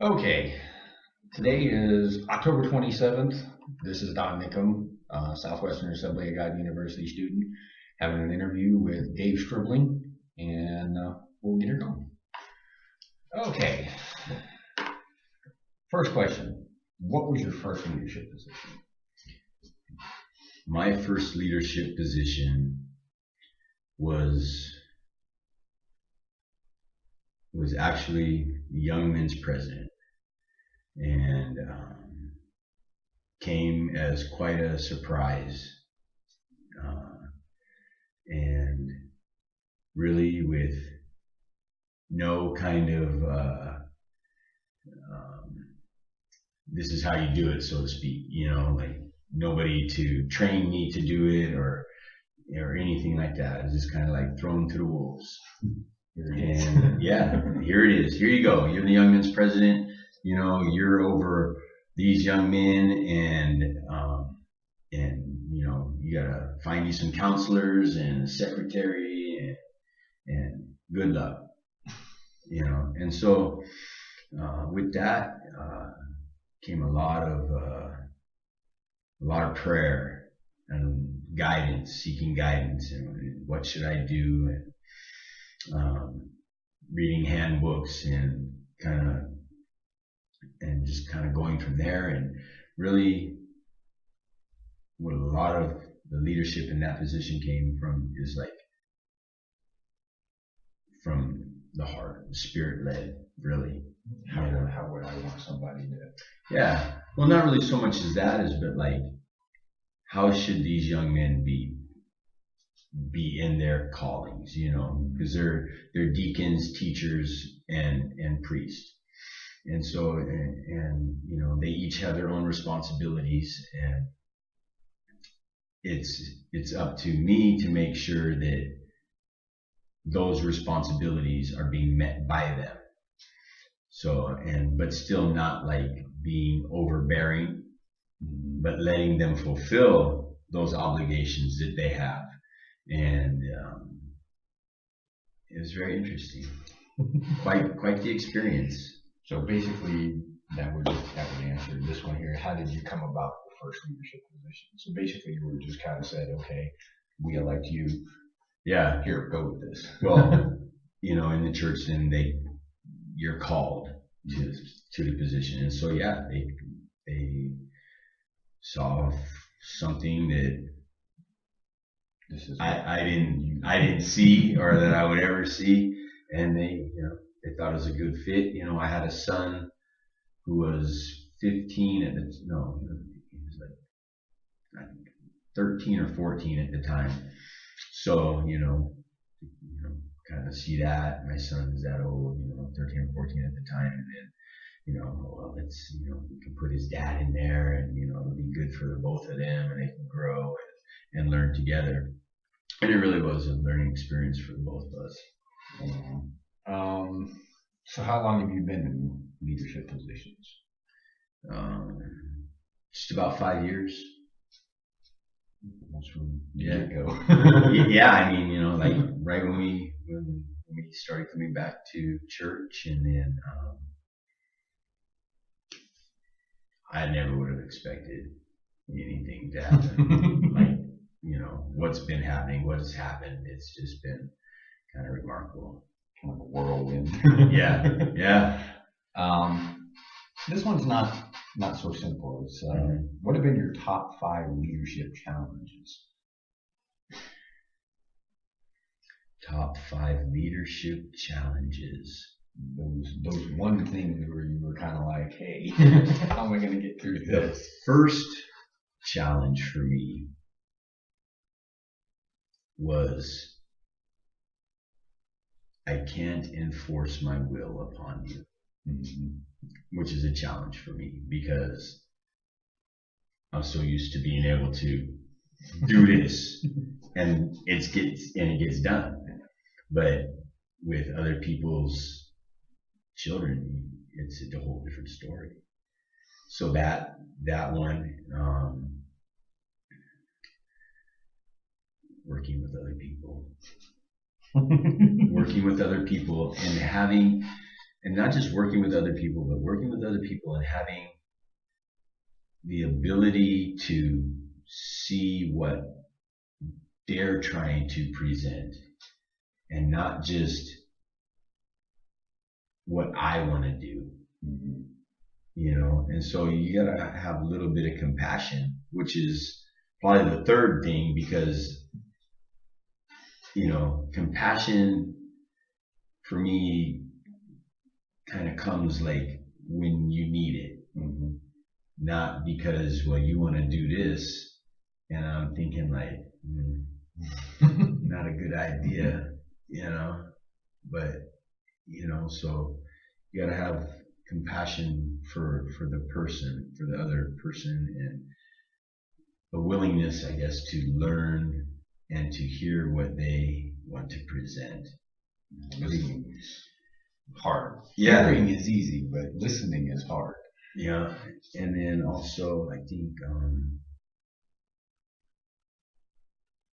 Okay, today is October 27th. This is Don Nickum, Southwestern Assembly of God University student, having an interview with Dave Stribling, and we'll get her going. Okay, first question. What was your first leadership position? My first leadership position was actually young men's president, and came as quite a surprise, and really with no kind of this is how you do it, so to speak, like nobody to train me to do it or anything like that. It's just kind of like thrown to the wolves. And yeah, here it is. Here you go. You're the young men's president. You're over these young men, and you gotta find you some counselors and a secretary, and good luck. And so with that came a lot of prayer and guidance, seeking guidance, and what should I do, and reading handbooks, and just kind of going from there. And really what a lot of the leadership in that position came from is like from the heart, spirit led, really. How would I want somebody to? Yeah, well, not really so much as that is, but like, how should these young men be in their callings, because they're deacons, teachers, and priests. And so, and they each have their own responsibilities, and it's up to me to make sure that those responsibilities are being met by them. So, but still not like being overbearing, but letting them fulfill those obligations that they have. And it was very interesting. quite the experience. So basically, that would answer this one here. How did you come about the first leadership position? So basically, you were just kind of said, okay, we elect you. Yeah. Here, go with this. Well, in the church, then you're called to the position, and so yeah, they saw something that I didn't see, or that I would ever see, and they thought it was a good fit. I had a son who was 15 he was like 13 or 14 at the time. So kind of see that my son's that old, 13 or 14 at the time, and then well, let's we can put his dad in there, and it'll be good for the both of them, and they can grow and learn together. And it really was a learning experience for both of us. So how long have you been in leadership positions? Just about 5 years. That's from yeah. Go. Yeah, I mean, like right when we started coming back to church, and then I never would have expected anything to happen. Like, what's been happening, what has happened, it's just been kind of remarkable. Kind of a whirlwind. Yeah. This one's not so simple. It's what have been your top 5 leadership challenges? Top 5 leadership challenges. Those one things where you were kind of like, hey, how am I going to get through this? The first challenge for me was I can't enforce my will upon you, which is a challenge for me because I'm so used to being able to do this, and it gets done. But with other people's children, it's a whole different story. So that one, working with other people, working with other people and having, and not just working with other people, but working with other people and having the ability to see what they're trying to present and not just what I want to do, you know. And so you gotta have a little bit of compassion, which is probably the third thing, because you know, compassion for me kind of comes like when you need it, not because, well, you want to do this and I'm thinking like, not a good idea, you know. But you know, so you got to have compassion for the person, for the other person, and a willingness, I guess, to learn and to hear what they want to present. Listening is hard. Yeah. Hearing is easy, but listening is hard. Yeah, and then also I think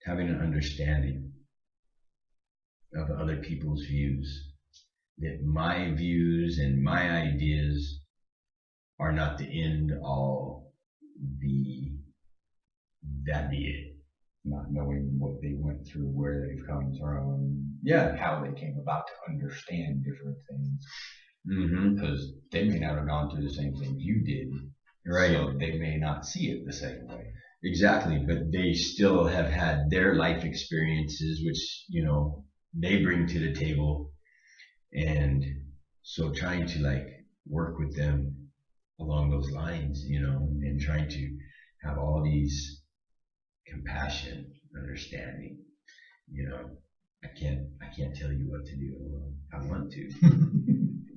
having an understanding of other people's views, that my views and my ideas are not the end all, that be it. Not knowing what they went through, where they've come from, Yeah, how they came about to understand different things. mm-hmm. Because they may not have gone through the same things you did, Right. So they may not see it the same way. Exactly, but they still have had their life experiences, which, you know, they bring to the table. And so trying to like work with them along those lines, you know, and trying to have all these compassion, understanding, you know, I can't tell you what to do. I want to,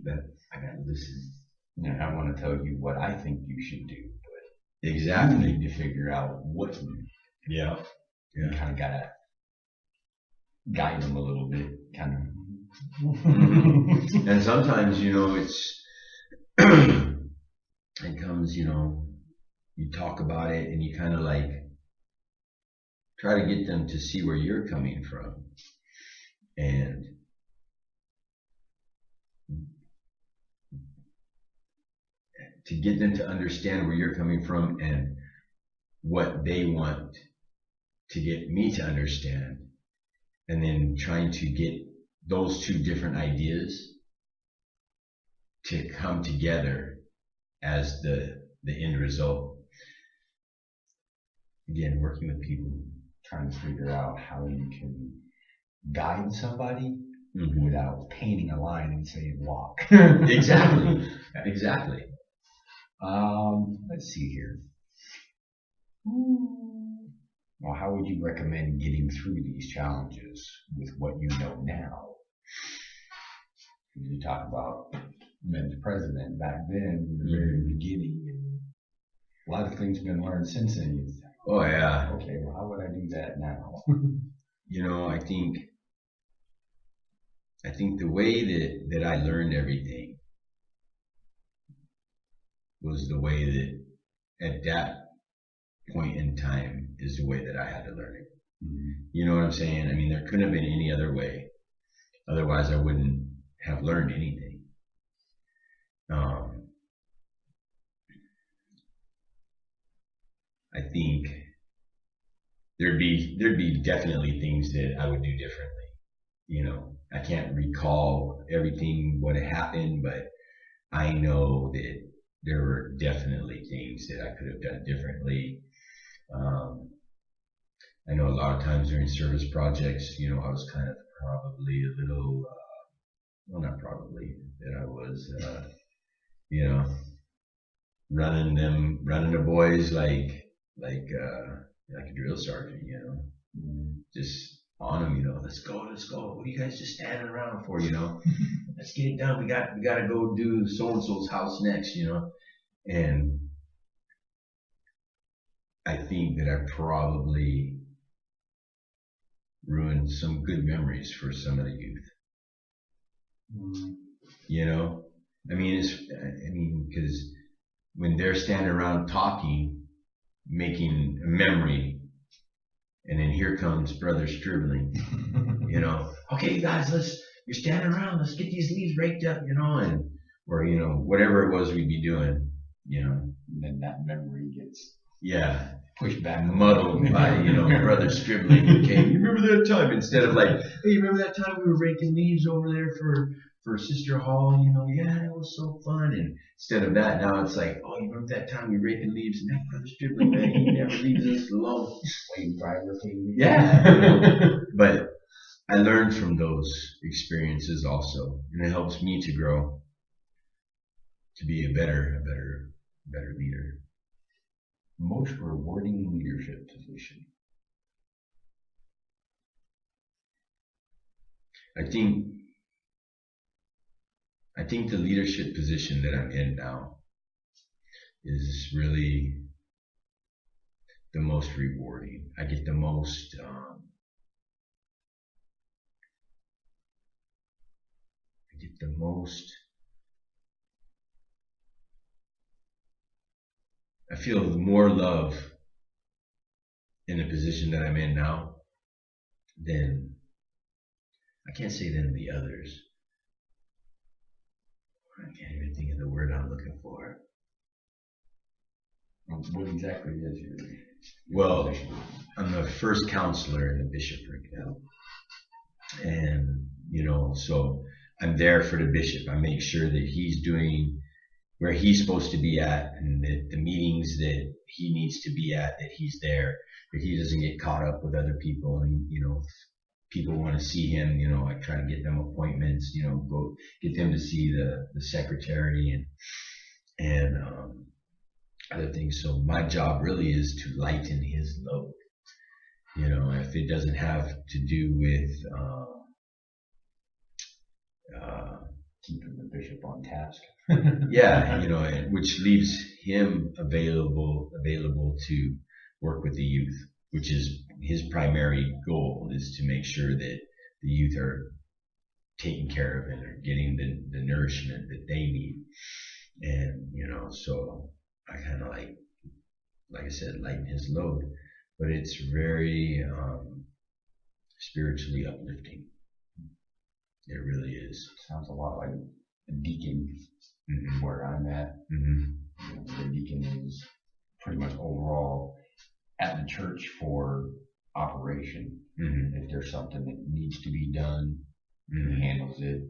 but I gotta listen. And I want to tell you what I think you should do, but Exactly. you need to figure out what to do. Yeah. You kind of gotta guide them a little bit, kind of. And sometimes, you know, it comes, you know, you talk about it and you kind of like try to get them to see where you're coming from, and to get them to understand where you're coming from and what they want to get me to understand, and then trying to get those two different ideas to come together as the end result. Again, working with people, trying to figure out how you can guide somebody without painting a line and saying walk. Exactly. Exactly. Let's see here. Well, how would you recommend getting through these challenges with what you know now? You talk about men's president back then, in the very beginning, and a lot of things have been learned since then. Oh yeah. Okay, well, how would I do that now? You know, I think the way that I learned everything was the way that at that point in time is the way that I had to learn it. You know what I'm saying? I mean, there couldn't have been any other way. Otherwise, I wouldn't have learned anything. I think there'd be definitely things that I would do differently. You know, I can't recall everything what had happened, but I know that there were definitely things that I could have done differently. I know a lot of times during service projects, you know, I was kind of probably a little, well, not probably, that I was, you know, running the boys like a drill sergeant, you know, just on them, you know, let's go. What are you guys just standing around for, you know? Let's get it done. We got to go do so and so's house next, you know. And I think that I probably ruined some good memories for some of the youth. You know, I mean, because when they're standing around talking, making a memory, And then here comes Brother Stribling, you know, okay, guys, you're standing around, let's get these leaves raked up, you know, or, you know, whatever it was we'd be doing, you know. And then that memory gets yeah, pushed back, muddled by, you know, Brother Stribling. Okay, you remember that time? Instead of like, hey, you remember that time we were raking leaves over there for Sister Hall? You know, yeah, that was so fun. And instead of that, now it's like, oh, you remember that time we raking leaves? And that Brother Stribling, man, he never leaves us alone. Slave driver thing. Yeah. But I learned from those experiences also, and it helps me to grow, to be a better leader. Most rewarding leadership position. I think the leadership position that I'm in now is really the most rewarding. I get the most I feel more love in the position that I'm in now than, I can't say than the others. I can't even think of the word I'm looking for. What exactly is your Well, position? I'm the first counselor in the bishopric now. And, you know, so I'm there for the bishop. I make sure that he's doing where he's supposed to be at, and that the meetings that he needs to be at, that he's there, that he doesn't get caught up with other people. And, you know, people want to see him, you know, I try to get them appointments, you know, go get them to see the secretary and other things. So my job really is to lighten his load. You know, if it doesn't have to do with keeping the bishop on task. yeah, you know, which leaves him available to work with the youth, which is his primary goal, is to make sure that the youth are taken care of and are getting the nourishment that they need. And, you know, so I kind of like I said, lighten his load, but it's very spiritually uplifting. It really is. Sounds a lot like a deacon, where I'm at. Mm-hmm. You know, the deacon is pretty much overall at the church for operation. Mm-hmm. If there's something that needs to be done, he handles it,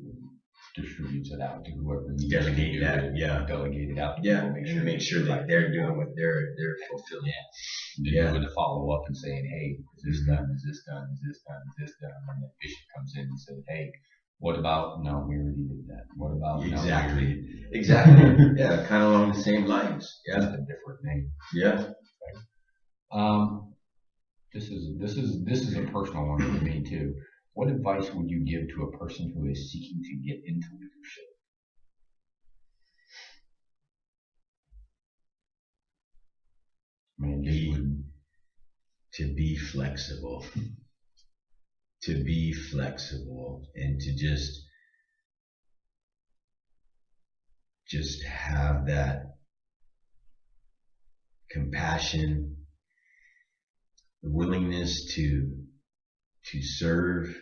distributes it out to whoever needs delegate to do that, it. yeah. Delegate it out to yeah, people, make sure that they're doing what they're fulfilling. Yeah. Doing the follow up and saying, hey, is this done? Is this done? Is this done? Is this done? And the bishop comes in and says, hey, what about? No, we already did that. What about? Exactly. No, Exactly. Yeah, kind of along the same lines. Yeah. Just a different name. Yeah. This is a personal one for me too. What advice would you give to a person who is seeking to get into leadership? To be flexible. To be flexible and to just have that compassion, the willingness to serve,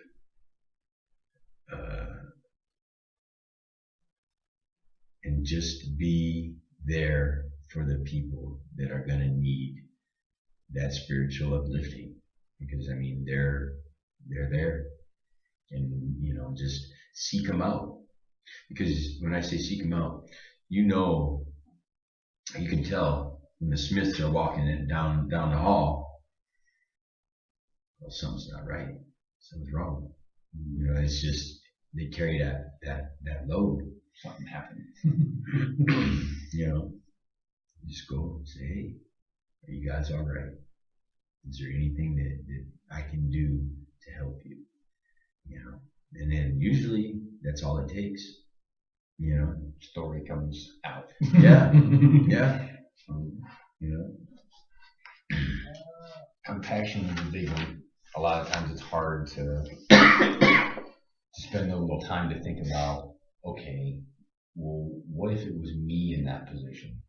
and just be there for the people that are going to need that spiritual uplifting, because I mean they're there, and you know, just seek them out. Because when I say seek them out, you know, you can tell when the Smiths are walking down the hall, well, something's not right, something's wrong. You know, it's just they carry that load. Something happened. You know, just go and say, hey, are you guys all right? Is there anything that I can do to help you? You know, and then usually that's all it takes. You know, story comes out. Yeah, yeah. You know, compassion is a big one. A lot of times it's hard to spend a little time to think about, okay, well, what if it was me in that position?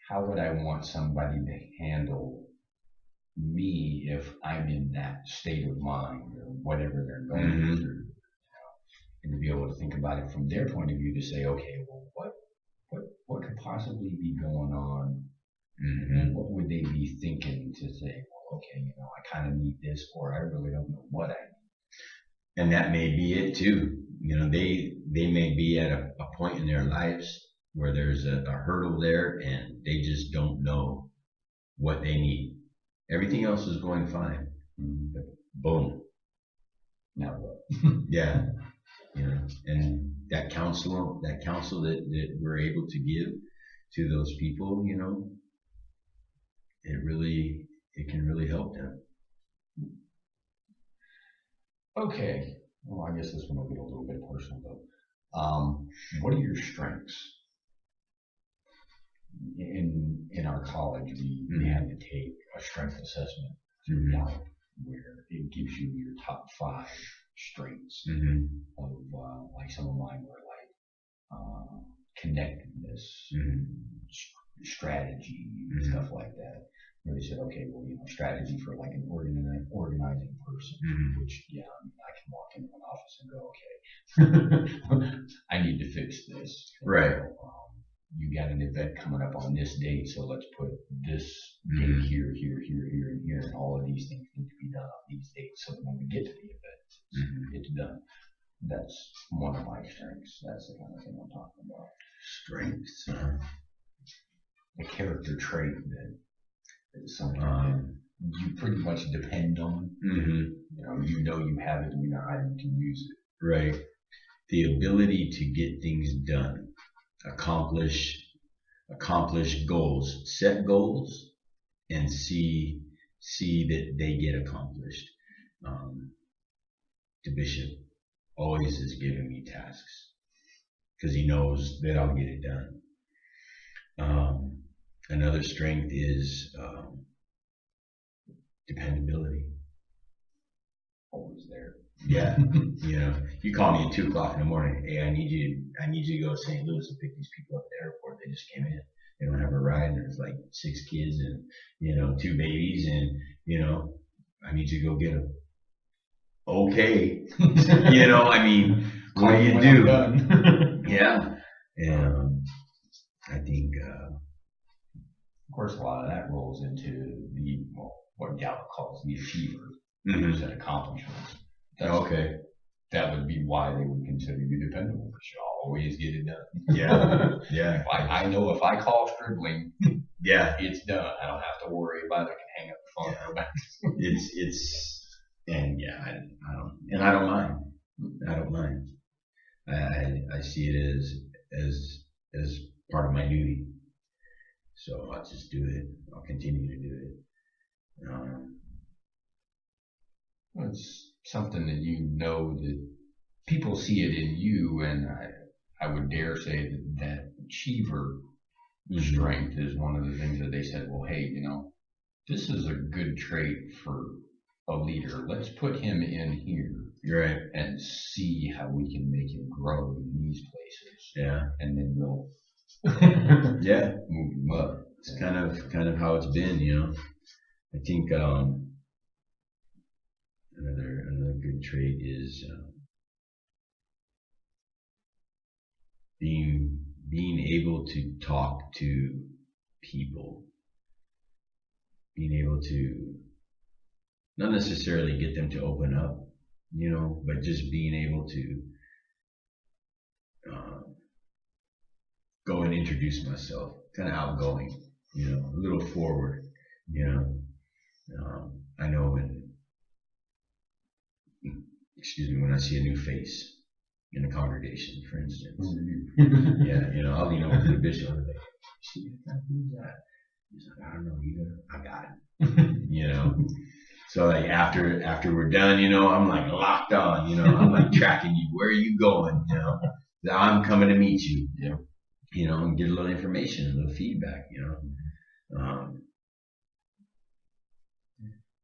How would I want somebody to handle me if I'm in that state of mind or whatever they're going Mm-hmm. through, and to be able to think about it from their point of view to say, okay, well, what could possibly be going on, and Mm-hmm. what would they be thinking to say, well, okay, I kind of need this, or I really don't know what I And that may be it too. They may be at a point in their lives where there's a hurdle there, and they just don't know what they need. Everything else is going fine. need. But boom, Now what? yeah, and that counsel that we're able to give to those people, it can really help them. Okay. Well, I guess this one will get a little bit personal though. What are your strengths? In our college, we had to take a strength assessment throughout where it gives you your top 5 strengths Mm-hmm. of like some of mine were like connectedness, Mm-hmm. strategy, Mm-hmm. stuff like that. Where they said, okay, well, strategy for like an organizing person, Mm-hmm. which, yeah, I can walk into an office and go, okay, I need to fix this. Right. You got an event coming up on this date, so let's put this date Mm-hmm. here, and here, and all of these things need to be done on these dates, so that when we get to the event, Mm-hmm. it's done. That's one of my strengths. That's the kind of thing I'm talking about. Strengths. The character trait that is something that you pretty much depend on. Mm-hmm. You have it, and you know how you can use it. Right. The ability to get things done, accomplish goals, set goals, and see that they get accomplished. The bishop always is giving me tasks because he knows that I'll get it done. Another strength is dependability. Always there. Yeah, you call me at 2 o'clock in the morning. Hey, I need you to go to St. Louis and pick these people up at the airport. They just came in. They don't have a ride, and there's like 6 kids and 2 babies, and I need you to go get them. Okay, I mean, what do you do? Yeah, and I think, of course, a lot of that rolls into what Gallup calls the achiever. Mm-hmm. Set accomplishments. Okay. That would be why they would consider you dependable, because you always get it done. Yeah, yeah. I know if I call Stribling, yeah, it's done. I don't have to worry about it. I can hang up the phone and go back. And yeah, I don't mind. I don't mind. I see it as part of my duty. So I'll just do it. I'll continue to do it. It's something that that people see it in you, and I would dare say that achiever strength is one of the things that they said, well, hey, this is a good trait for a leader. Let's put him in here, right, and see how we can make him grow in these places. Yeah, and then we'll move him up. It's kind of how it's been, I think another good trait is being able to talk to people, being able to not necessarily get them to open up, but just being able to go and introduce myself, kind of outgoing, a little forward, I know when I see a new face in a congregation, for instance, I'll lean over to the bishop and like, who's that? He's like, I don't know either. I got it. So like after we're done, I'm like locked on, I'm like tracking you. Where are you going? I'm coming to meet you. And get a little information, a little feedback.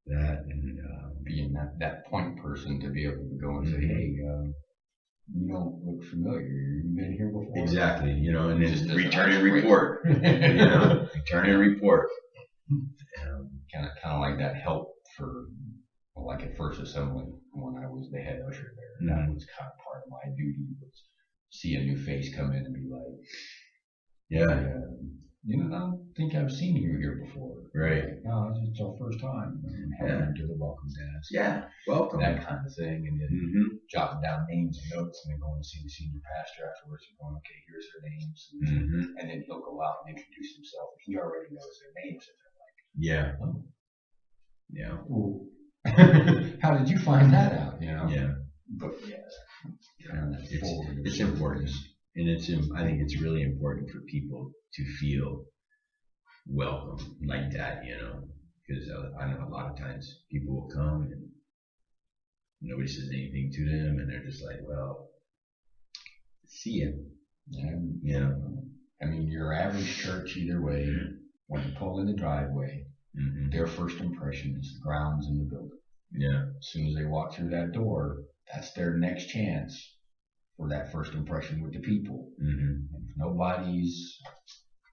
That and being that point person to be able to go and say, hey, you don't look familiar. You've been here before. Exactly. And then return and report. Return and report. Kind of like that help for, well, like at First Assembly when I was the head usher there. That was kind of part of my duty, was see a new face come in and be like, Yeah. I don't think I've seen you here before. Right. Like, no, it's our first time. And help them to the welcome desk. Yeah. Welcome. That kind of thing. And then jotting down names and notes and then going to see the senior pastor afterwards and going, okay, here's their names. And then he'll go out and introduce himself. He already knows their names. And they're like, yeah. Oh. Yeah. Well, how did you find that out? Yeah. But yeah. It's important. And I think it's really important for people to feel welcome like that, because I know a lot of times people will come and nobody says anything to them and they're just like, well, see ya. Yeah. I mean, your average church either way, when you pull in the driveway, their first impression is the grounds in the building. Yeah. As soon as they walk through that door, that's their next chance for that first impression with the people. And if nobody's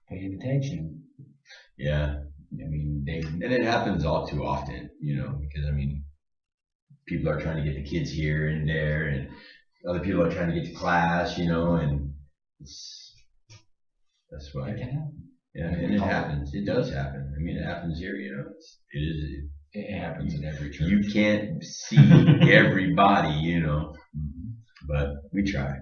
paying attention, yeah, I mean, and it happens all too often, because I mean, people are trying to get the kids here and there, and other people are trying to get to class, and that's why. It can happen. Yeah, and it happens. It does happen. I mean, it happens here. It happens in every church. You can't see everybody, but we try.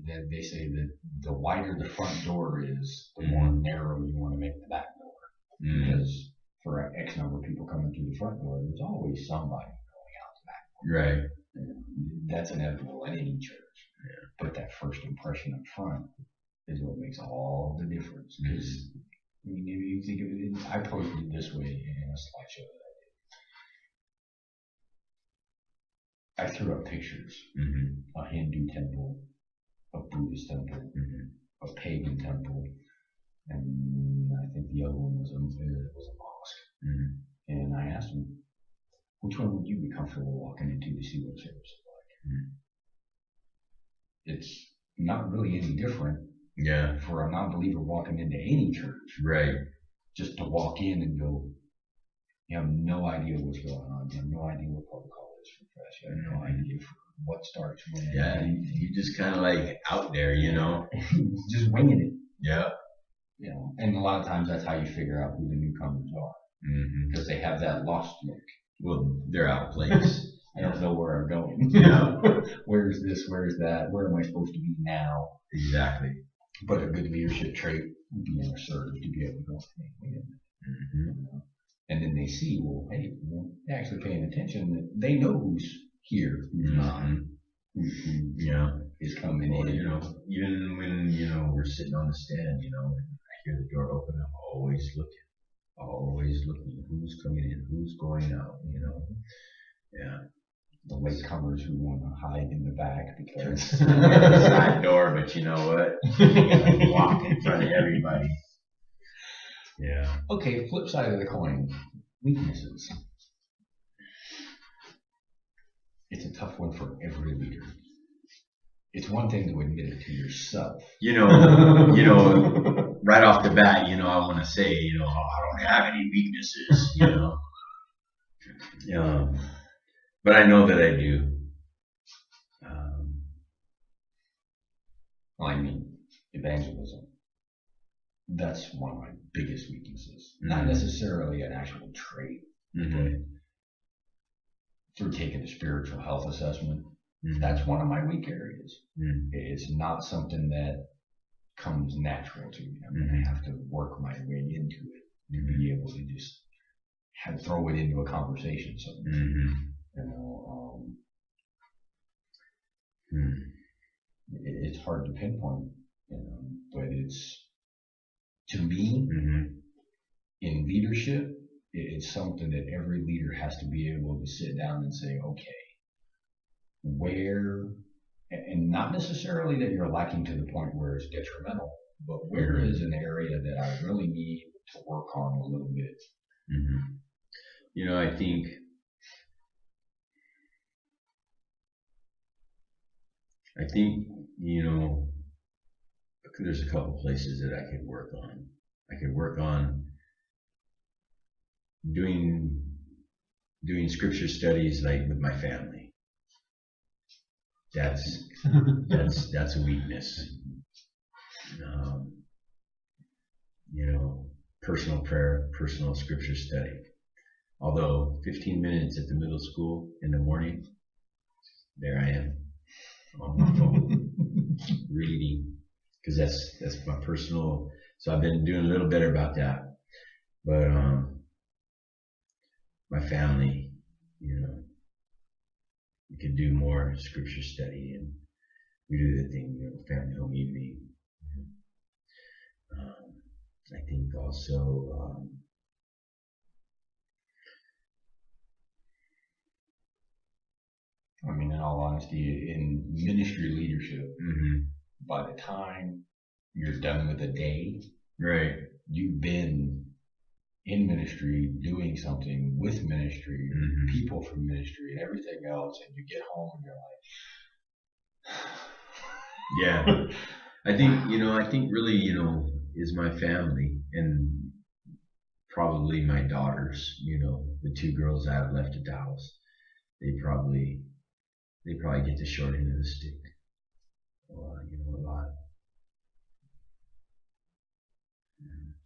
They say that the wider the front door is, the more narrow you want to make the back door. Because for X number of people coming through the front door, there's always somebody going out the back door. Right. That's inevitable in any church. Yeah. But that first impression up front is what makes all the difference. Because I mean, if you think of it, I posted it this way in a slideshow that I threw up pictures. A Hindu temple, a Buddhist temple, a pagan temple, and I think the other one was a mosque. And I asked them, which one would you be comfortable walking into to see what service is like? It's not really any different. Yeah. For a non-believer walking into any church. Right. Just to walk in and go, you have no idea what's going on. You have no idea what protocol is for press. You have no idea for what starts when. Yeah, you just kind of like out there, just winging it. Yeah. And a lot of times that's how you figure out who the newcomers are. Because they have that lost look. Well, they're out of place. I don't know where I'm going. Where's this? Where's that? Where am I supposed to be now? Exactly. But a good leadership trait would be assertive to be able to go, hey, wait a minute. And then they see, well, hey, they're actually paying attention. That they know who's here, who's not, who is coming in. Even when we're sitting on the stand, and I hear the door open, I'm always looking, who's coming in, who's going out, Yeah. The latecomers who want to hide in the back because side door, but you know what? Walk in front of everybody. Yeah. Okay, flip side of the coin, weaknesses. It's a tough one for every leader. It's one thing to admit it to yourself. Right off the bat, I want to say, I don't have any weaknesses, But I know that I do. I mean, evangelism. That's one of my biggest weaknesses. Not necessarily an actual trait, but through taking a spiritual health assessment, that's one of my weak areas. It's not something that comes natural to me. I mean, I have to work my way into it to be able to just throw it into a conversation. So, it's hard to pinpoint, but it's, to me, in leadership, it's something that every leader has to be able to sit down and say, okay, where, and not necessarily that you're lacking to the point where it's detrimental, but where is an area that I really need to work on a little bit? I think there's a couple places that I could work on. I could work on doing scripture studies like with my family. That's a weakness. Um, personal prayer, personal scripture study. Although 15 minutes at the middle school in the morning, there I am on my phone reading, because that's my personal. So I've been doing a little better about that. But my family, we could do more scripture study, and we do the thing, family home evening. Um, I think also, I mean, in all honesty, in ministry leadership, mm-hmm. by the time you're done with a day, Right, you've been in ministry, doing something with ministry, mm-hmm. people from ministry, and everything else, and you get home and you're like, yeah. I think really, is my family, and probably my daughters, the two girls I have left at the house. They probably get the short end of the stick. A lot.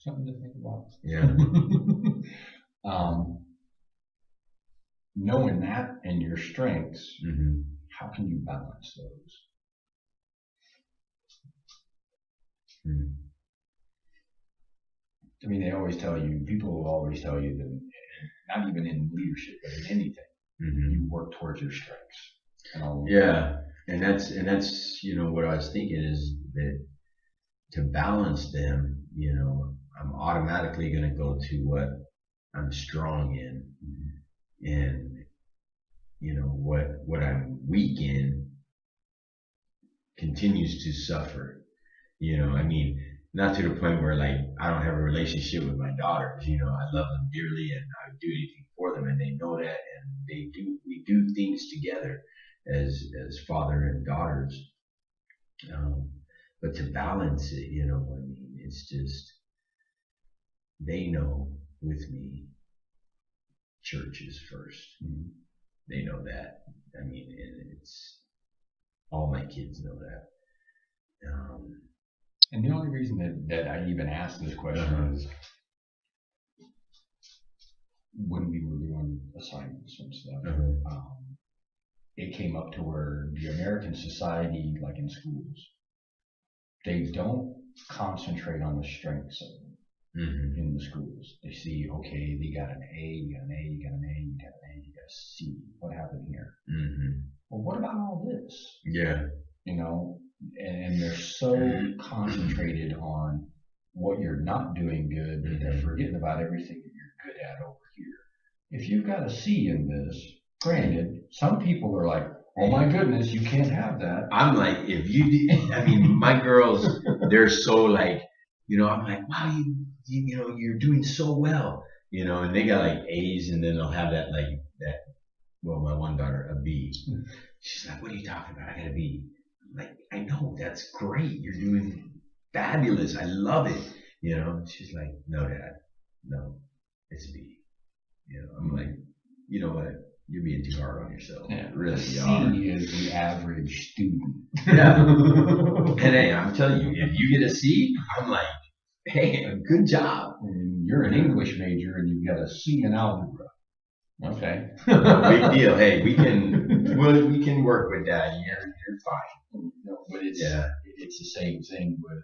something to think about. Yeah. Knowing that and your strengths, mm-hmm. how can you balance those? Mm-hmm. I mean, people will always tell you that, not even in leadership, but in anything, mm-hmm. you work towards your strengths. Yeah, and that's what I was thinking is that to balance them, I'm automatically going to go to what I'm strong in, mm-hmm. and what I'm weak in continues to suffer. I mean, not to the point where like I don't have a relationship with my daughters. I love them dearly, and I would do anything for them, and they know that, and we do things together as father and daughters. But to balance it, I mean, it's just they know with me, church is first. Mm-hmm. They know that. I mean, and it's all my kids know that. And the only reason that I even asked this question uh-huh. is when we were doing assignments and stuff, uh-huh. It came up to where the American society, like in schools, they don't concentrate on the strengths of them mm-hmm. in the schools. They see, okay, they got an A, you got an A, you got an A, you got an A, you got a C. What happened here? Mm-hmm. Well, what about all this? Yeah. And they're so concentrated on what you're not doing good that they're forgetting about everything that you're good at over here. If you've got a C in this, granted, some people are like, oh my goodness, you can't have that. I'm like, if you did, I mean, my girls, they're so like, I'm like, wow, you're doing so well, and they got like A's, and then they'll have that, well, my one daughter, a B. She's like, what are you talking about? I got a B. I'm like, I know, that's great. You're doing fabulous. I love it. She's like, no, Dad, no, it's a B. I'm like, you know what? You're being too hard on yourself. Yeah, really, C is the average student. Yeah. And hey, I'm telling you, if you get a C, I'm like, hey, good job. And you're an English major and you've got a C in algebra. Okay. No big deal. Hey, we can work with that. You're fine. No, but it's the same thing with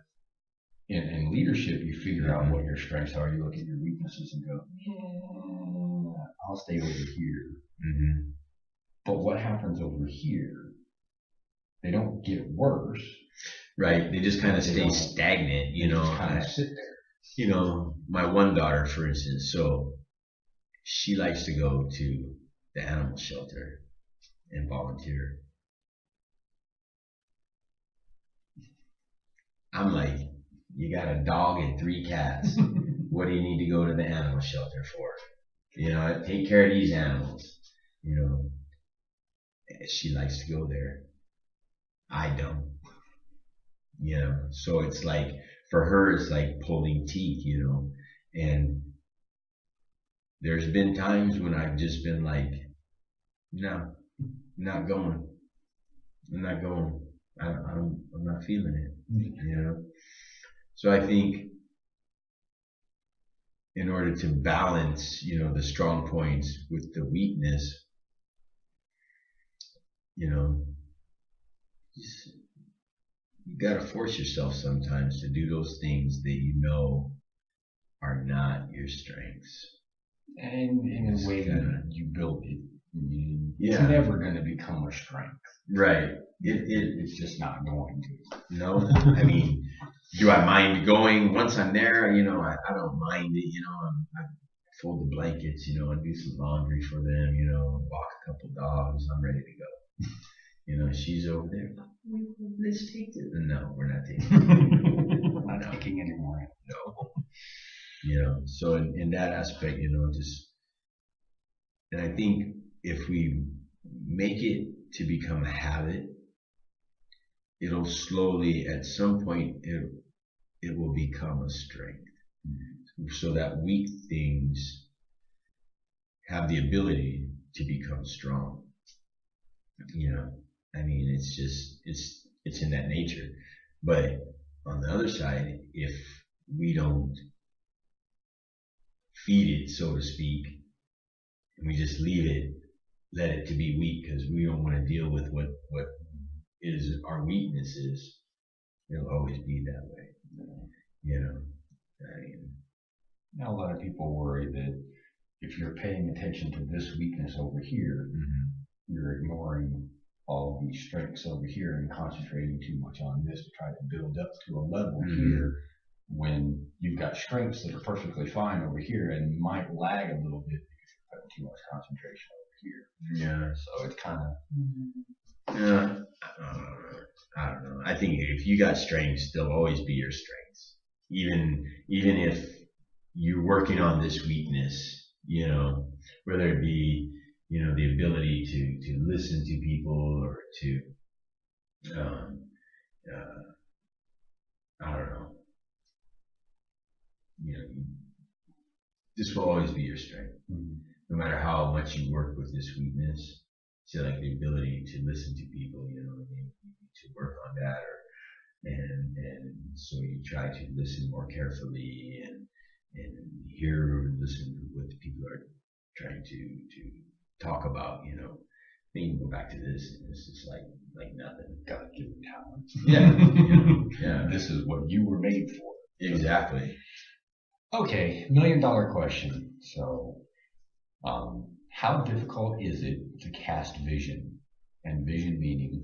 in leadership. You figure out what your strengths are. You look at your weaknesses and go, yeah, I'll stay over here. Mm-hmm. But what happens over here? They don't get worse. Right. They just kind of stay stagnant. They just kind of sit there. My one daughter, for instance, so she likes to go to the animal shelter and volunteer. I'm like, you got a dog and 3 cats. What do you need to go to the animal shelter for? Take care of these animals. She likes to go there. I don't. So it's like, for her, it's like pulling teeth, and there's been times when I've just been like, no, not going. I'm not going. I'm not feeling it. You know. So I think in order to balance, the strong points with the weakness, you know, you got to force yourself sometimes to do those things that you know are not your strengths. And in a way that you build it, it's Yeah. never going to become a strength. Right. It's just not going to. No, I mean, do I mind going once I'm there? I don't mind it. I fold the blankets, and do some laundry for them, walk a couple dogs. I'm ready to go. She's over there. Let's take this. No, we're not taking it. We're not taking anymore. No. So in that aspect, and I think if we make it to become a habit, it'll slowly, at some point, it will become a strength. So that weak things have the ability to become strong. I mean, it's in that nature. But on the other side, if we don't feed it, so to speak, and we just let it to be weak because we don't want to deal with what is our weaknesses, it'll always be that way. I mean, now a lot of people worry that if you're paying attention to this weakness over here, you're ignoring all of these strengths over here and concentrating too much on this to try to build up to a level here when you've got strengths that are perfectly fine over here and might lag a little bit because you're putting too much concentration over here. Yeah. So it's kind of. I don't know. I think if you got strengths, they'll always be your strengths. Even if you're working on this weakness, whether it be, the ability to listen to people or to, I don't know, this will always be your strength. No matter how much you work with this weakness, so like the ability to listen to people, you need to work on that, and so you try to listen more carefully and listen to what the people are trying to talk about, Then you can go back to this, and it's just like nothing. Gotta give it talent. Yeah. Yeah. This is what you were made for. Exactly. Okay, $1 million question. So, how difficult is it to cast vision? And vision meaning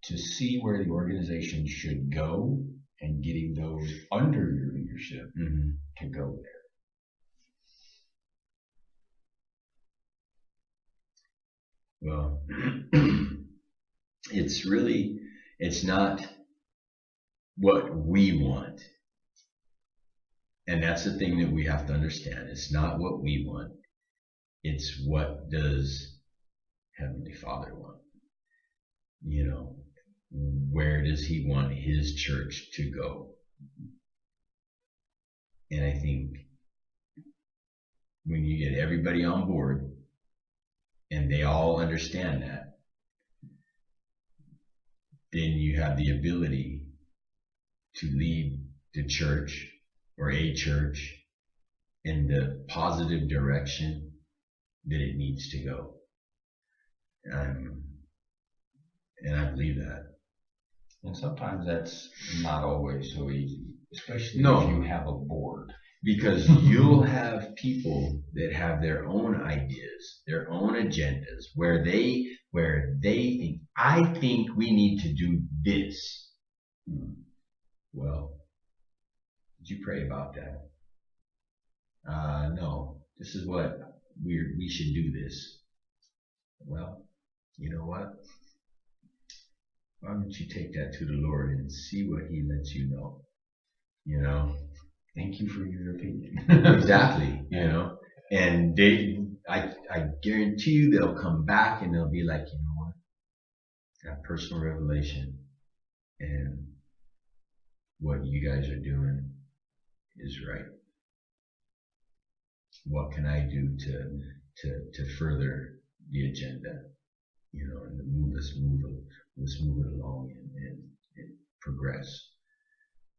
to see where the organization should go and getting those under your leadership to go there? Well, it's not what we want. And that's the thing that we have to understand. It's not what we want. It's what does Heavenly Father want? Where does He want His church to go? And I think when you get everybody on board and they all understand that, then you have the ability to lead the church or a church in the positive direction that it needs to go. And I believe that. And sometimes that's not always so easy, especially if you have a board. Because you'll have people that have their own ideas, their own agendas, where they think, I think we need to do this. Well, did you pray about that? No, this is what we should do this. Well, you know what? Why don't you take that to the Lord and see what He lets you know? Thank you for your opinion. Exactly. And I guarantee you they'll come back and they'll be like, you know what? That personal revelation and what you guys are doing is right. what can I do to further the agenda, you know, and let's move it along and progress.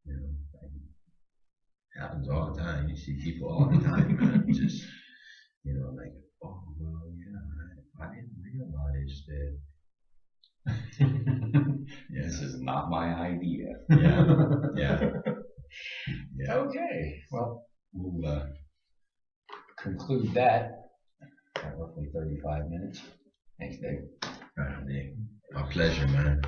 You know, it happens all the time. You see people all the time, man, just, you know, like, oh, well, yeah, I didn't realize that. Yeah. This is not my idea. Yeah. Okay. Well, we'll conclude that at roughly 35 minutes. Thanks, Dave. All right, Nick. My pleasure, man.